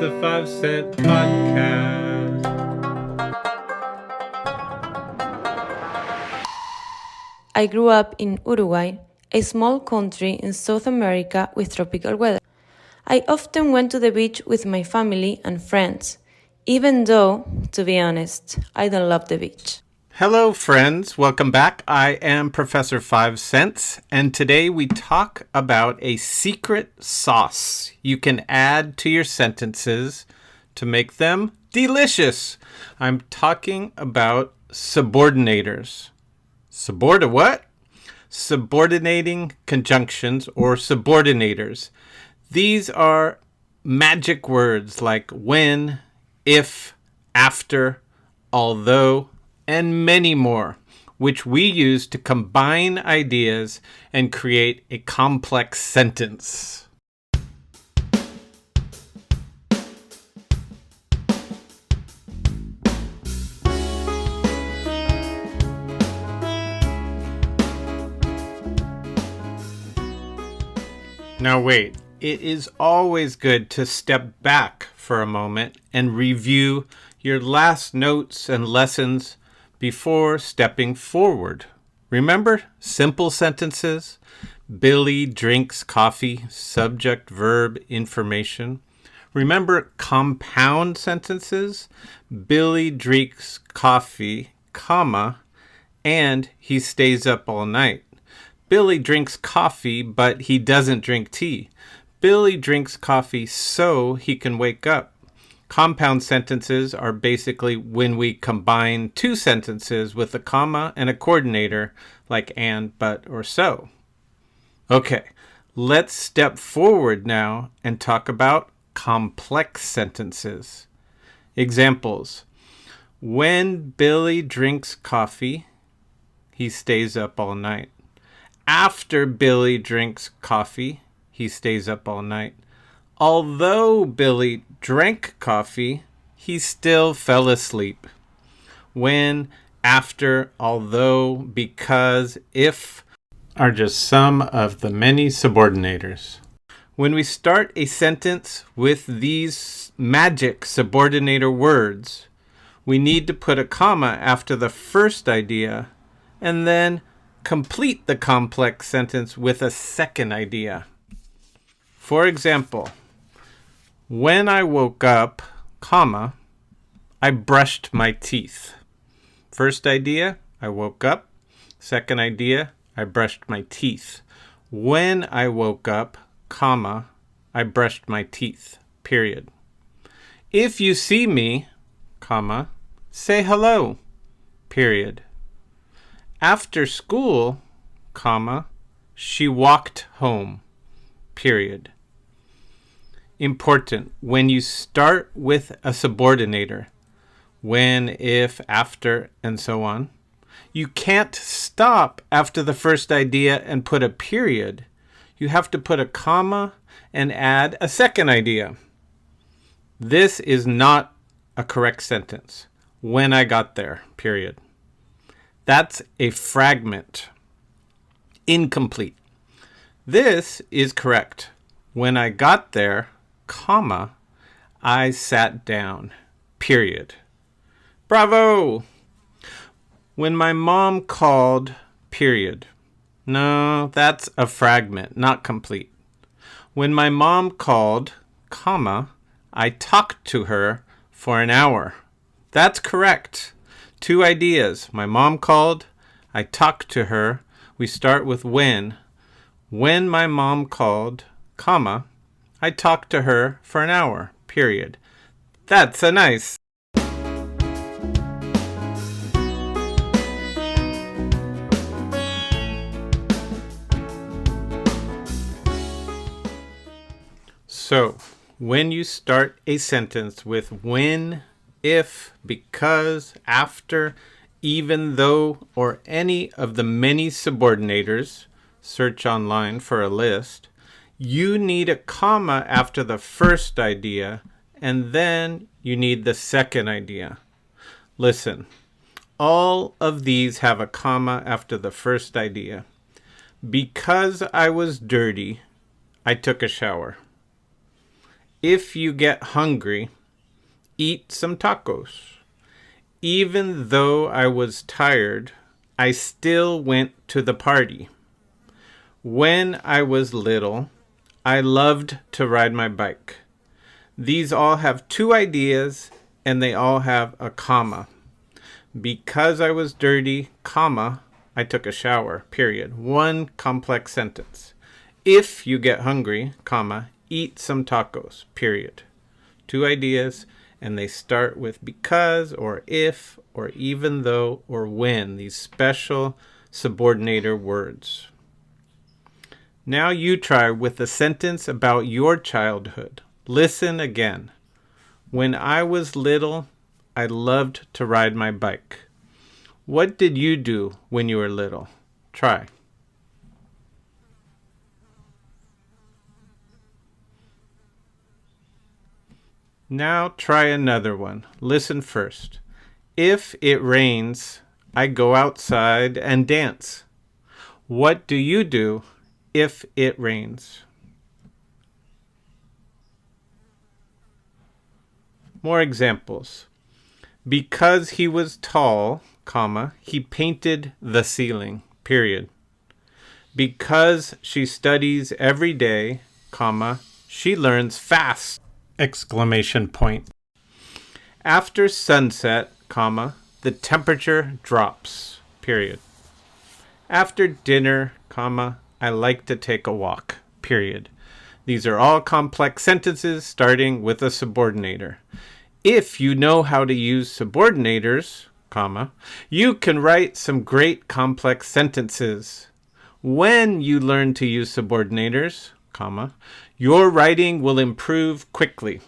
the 5 Cent Podcast. I grew up in Uruguay, a small country in South America with tropical weather. I often went to the beach with my family and friends, even though, to be honest, I don't love the beach. Hello, friends. Welcome back. I am Professor 5 Cents, and today we talk about a secret sauce you can add to your sentences to make them delicious. I'm talking about subordinators. What? Subordinating conjunctions or subordinators. These are magic words like when, if, after, although, and many more, which we use to combine ideas and create a complex sentence. Now wait, it is always good to step back for a moment and review your last notes and lessons before stepping forward. Remember simple sentences? Billy drinks coffee, subject, verb, information. Remember compound sentences? Billy drinks coffee, comma, and he stays up all night. Billy drinks coffee, but he doesn't drink tea. Billy drinks coffee so he can wake up. Compound sentences are basically when we combine two sentences with a comma and a coordinator like and, but, or so. Okay, let's step forward now and talk about complex sentences. Examples. When Billy drinks coffee, he stays up all night. After Billy drinks coffee, he stays up all night. Although Billy drank coffee, he still fell asleep. When, after, although, because, if are just some of the many subordinators. When we start a sentence with these magic subordinator words, we need to put a comma after the first idea and then complete the complex sentence with a second idea. For example, when I woke up, comma, I brushed my teeth. First idea, I woke up. Second idea, I brushed my teeth. When I woke up, comma, I brushed my teeth, period. If you see me, comma, say hello, period. After school, comma, she walked home, period. Important, when you start with a subordinator, when, if, after, and so on, you can't stop after the first idea and put a period. You have to put a comma and add a second idea. This is not a correct sentence. When I got there, period. That's a fragment. Incomplete. This is correct. When I got there, comma, I sat down, period. Bravo! When my mom called, period. No, that's a fragment, not complete. When my mom called, comma, I talked to her for an hour. That's correct. Two ideas. My mom called, I talked to her. We start with when. When my mom called, comma, I talked to her for an hour, period. That's a nice. So, when you start a sentence with when, if, because, after, even though, or any of the many subordinators, search online for a list, you need a comma after the first idea, and then you need the second idea. Listen, all of these have a comma after the first idea. Because I was dirty, I took a shower. If you get hungry, eat some tacos. Even though I was tired, I still went to the party. When I was little, I loved to ride my bike. These all have two ideas, and they all have a comma. Because I was dirty, comma, I took a shower, period. One complex sentence. If you get hungry, comma, eat some tacos, period. Two ideas, and they start with because or if or even though or when, these special subordinator words. Now you try with a sentence about your childhood. Listen again. When I was little, I loved to ride my bike. What did you do when you were little? Try. Now try another one. Listen first. If it rains, I go outside and dance. What do you do if it rains? More examples. Because he was tall, comma, he painted the ceiling, period. Because she studies every day, comma, she learns fast, exclamation point. After sunset, comma, the temperature drops, period. After dinner, comma, I like to take a walk, period. These are all complex sentences starting with a subordinator. If you know how to use subordinators, comma, you can write some great complex sentences. When you learn to use subordinators, comma, your writing will improve quickly.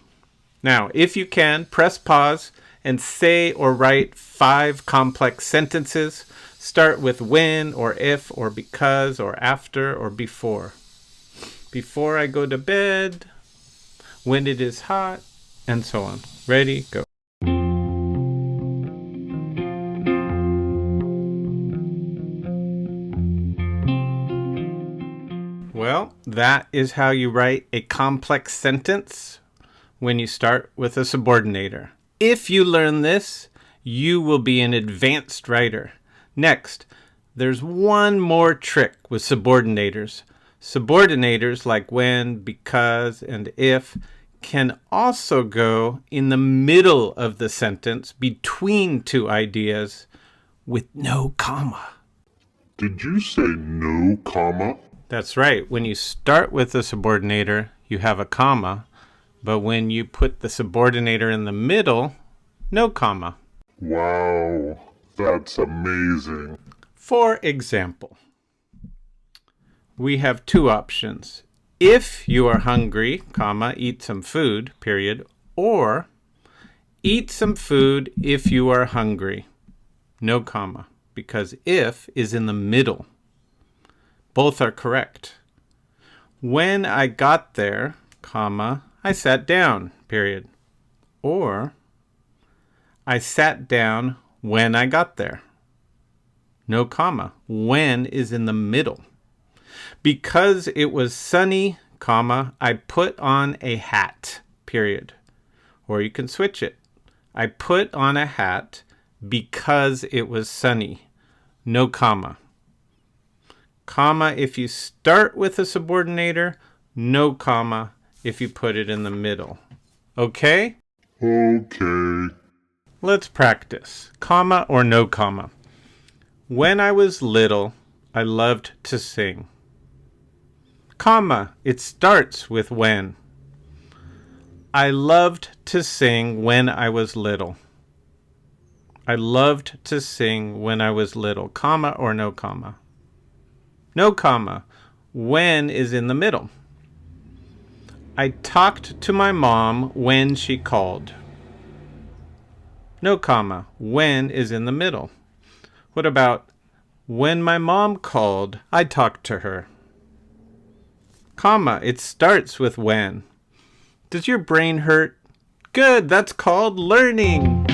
Now, if you can, press pause and say or write 5 complex sentences. Start with when or if or because or after or before. Before I go to bed, when it is hot, and so on. Ready, go. Well, that is how you write a complex sentence when you start with a subordinator. If you learn this, you will be an advanced writer. Next, there's one more trick with subordinators. Subordinators like when, because, and if can also go in the middle of the sentence between two ideas with no comma. Did you say no comma? That's right. When you start with a subordinator, you have a comma, but when you put the subordinator in the middle, no comma. Wow, that's amazing. For example, we have two options. If you are hungry, comma, eat some food, period, or eat some food if you are hungry, no comma, because if is in the middle. Both are correct. When I got there, comma, I sat down, period, or I sat down when I got there. No comma. When is in the middle. Because it was sunny, comma, I put on a hat, period. Or you can switch it. I put on a hat because it was sunny. No comma. Comma if you start with a subordinator, no comma if you put it in the middle. Okay? Okay. Let's practice. Comma or no comma. When I was little, I loved to sing. Comma, it starts with when. I loved to sing when I was little. I loved to sing when I was little. Comma or no comma. No comma. When is in the middle. I talked to my mom when she called. No comma. When is in the middle. What about when my mom called, I talked to her? Comma, it starts with when. Does your brain hurt? Good, that's called learning.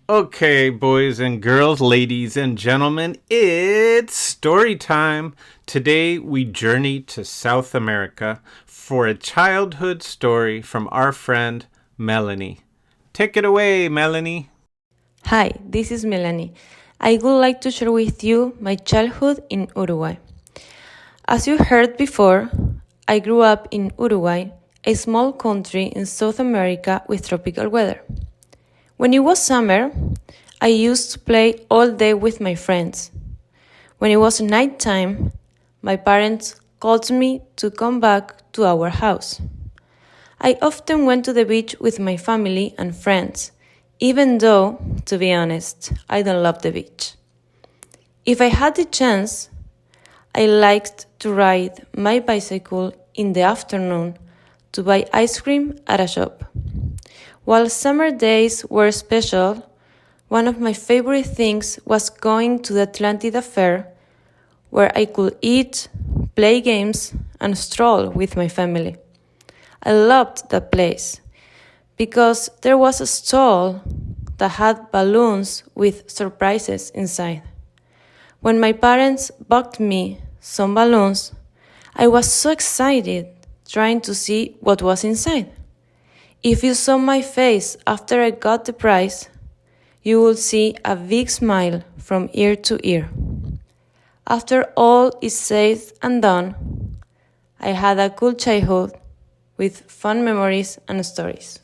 Okay, boys and girls, ladies and gentlemen, it's story time. Today we journey to South America for a childhood story from our friend Melanie. Take it away, Melanie. Hi, this is Melanie. I would like to share with you my childhood in Uruguay. As you heard before, I grew up in Uruguay, a small country in South America with tropical weather. When it was summer, I used to play all day with my friends. When it was nighttime, my parents called me to come back to our house. I often went to the beach with my family and friends, even though, to be honest, I don't love the beach. If I had the chance, I liked to ride my bicycle in the afternoon to buy ice cream at a shop. While summer days were special, one of my favorite things was going to the Atlantida Fair, where I could eat, play games, and stroll with my family. I loved that place because there was a stall that had balloons with surprises inside. When my parents bought me some balloons, I was so excited trying to see what was inside. If you saw my face after I got the prize, you will see a big smile from ear to ear. After all is said and done, I had a cool childhood with fun memories and stories.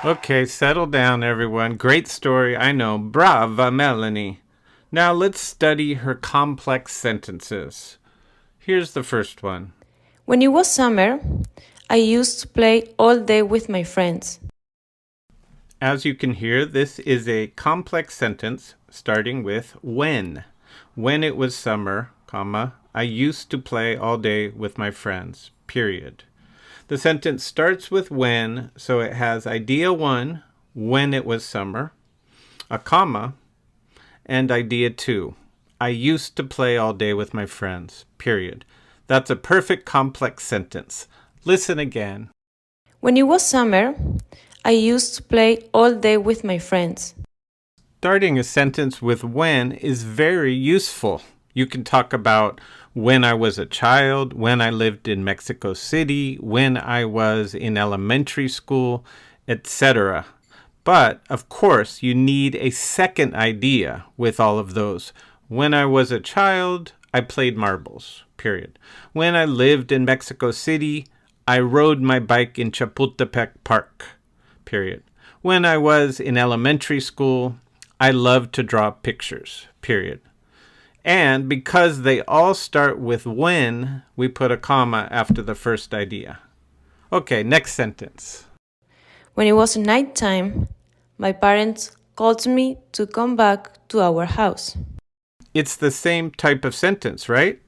Okay, settle down, everyone. Great story, I know. Brava, Melanie. Now let's study her complex sentences. Here's the first one. When it was summer, I used to play all day with my friends. As you can hear, this is a complex sentence starting with when. When it was summer, comma, I used to play all day with my friends, period. The sentence starts with when, so it has idea one, when it was summer, a comma, and idea two, I used to play all day with my friends, period. That's a perfect complex sentence. Listen again. When it was summer, I used to play all day with my friends. Starting a sentence with when is very useful. You can talk about when I was a child, when I lived in Mexico City, when I was in elementary school, etc. But, of course, you need a second idea with all of those. When I was a child, I played marbles, period. When I lived in Mexico City, I rode my bike in Chapultepec Park, period. When I was in elementary school, I loved to draw pictures, period. And because they all start with when, we put a comma after the first idea. Okay, next sentence. When it was nighttime, my parents called me to come back to our house. It's the same type of sentence, right?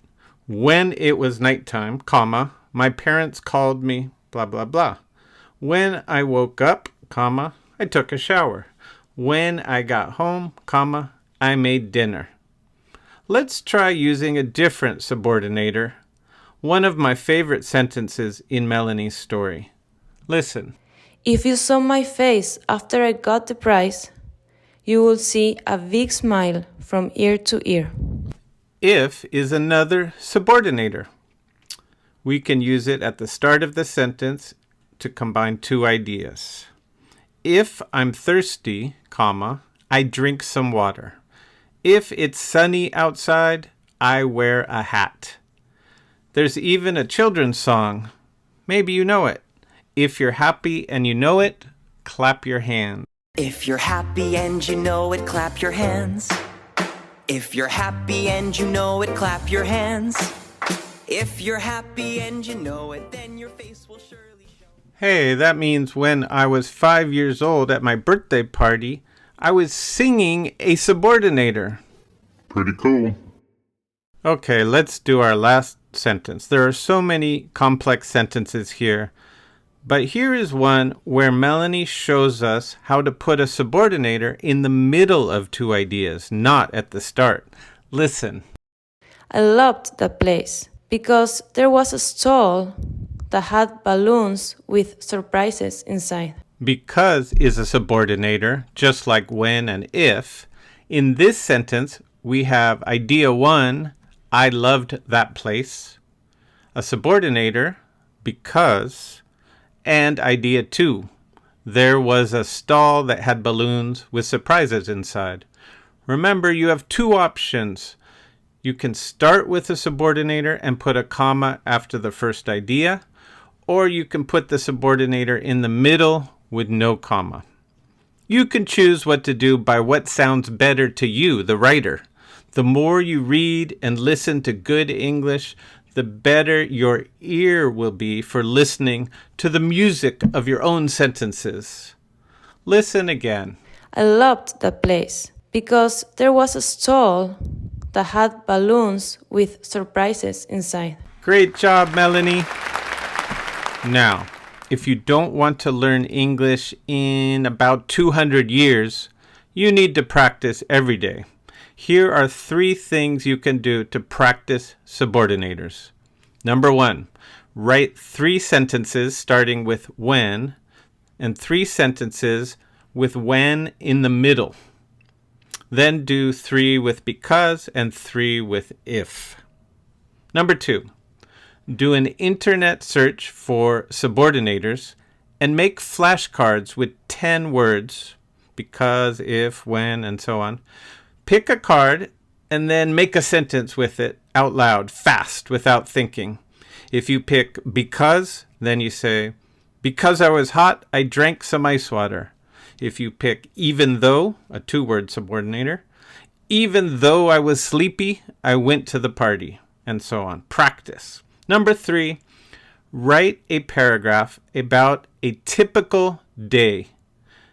When it was nighttime, comma, my parents called me, blah, blah, blah. When I woke up, comma, I took a shower. When I got home, comma, I made dinner. Let's try using a different subordinator. One of my favorite sentences in Melanie's story. Listen. If you saw my face after I got the prize, you will see a big smile from ear to ear. If is another subordinator. We can use it at the start of the sentence to combine two ideas. If I'm thirsty, comma, I drink some water. If it's sunny outside, I wear a hat. There's even a children's song. Maybe you know it. If you're happy and you know it, clap your hands. If you're happy and you know it, clap your hands. If you're happy and you know it, clap your hands. If you're happy and you know it, then your face will surely show. Hey, that means when I was 5 years old at my birthday party, I was singing a subordinator. Pretty cool. Okay, let's do our last sentence. There are so many complex sentences here, but here is one where Melanie shows us how to put a subordinator in the middle of two ideas, not at the start. Listen. I loved that place because there was a stall that had balloons with surprises inside. Because is a subordinator, just like when and if. In this sentence, we have idea 1, I loved that place. A subordinator, because, and idea 2, there was a stall that had balloons with surprises inside. Remember, you have two options. You can start with a subordinator and put a comma after the first idea, or you can put the subordinator in the middle with no comma. You can choose what to do by what sounds better to you, the writer. The more you read and listen to good English, the better your ear will be for listening to the music of your own sentences. Listen again. I loved that place because there was a stall that had balloons with surprises inside. Great job, Melanie. Now, if you don't want to learn English in about 200 years, you need to practice every day. Here are 3 things you can do to practice subordinators. Number 1, write 3 sentences starting with when and 3 sentences with when in the middle. Then do 3 with because and 3 with if. Number 2, do an internet search for subordinators and make flashcards with 10 words, because, if, when, and so on. Pick a card and then make a sentence with it out loud, fast, without thinking. If you pick because, then you say, because I was hot, I drank some ice water. If you pick even though, a 2-word subordinator, even though I was sleepy, I went to the party, and so on. Practice. Number 3, write a paragraph about a typical day.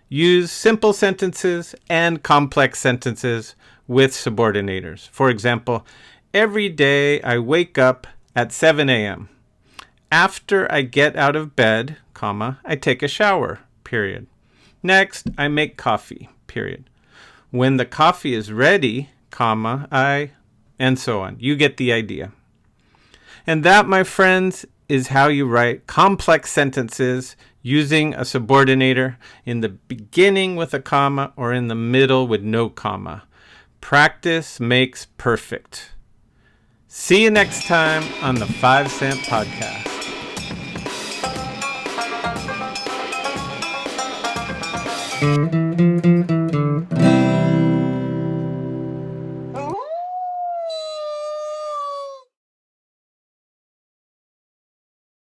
Use simple sentences and complex sentences with subordinators. For example, every day I wake up at 7 a.m. After I get out of bed, comma, I take a shower, period. Next, I make coffee, period. When the coffee is ready, comma, and so on. You get the idea. And that, my friends, is how you write complex sentences using a subordinator in the beginning with a comma or in the middle with no comma. Practice makes perfect. See you next time on the 5 Cent Podcast.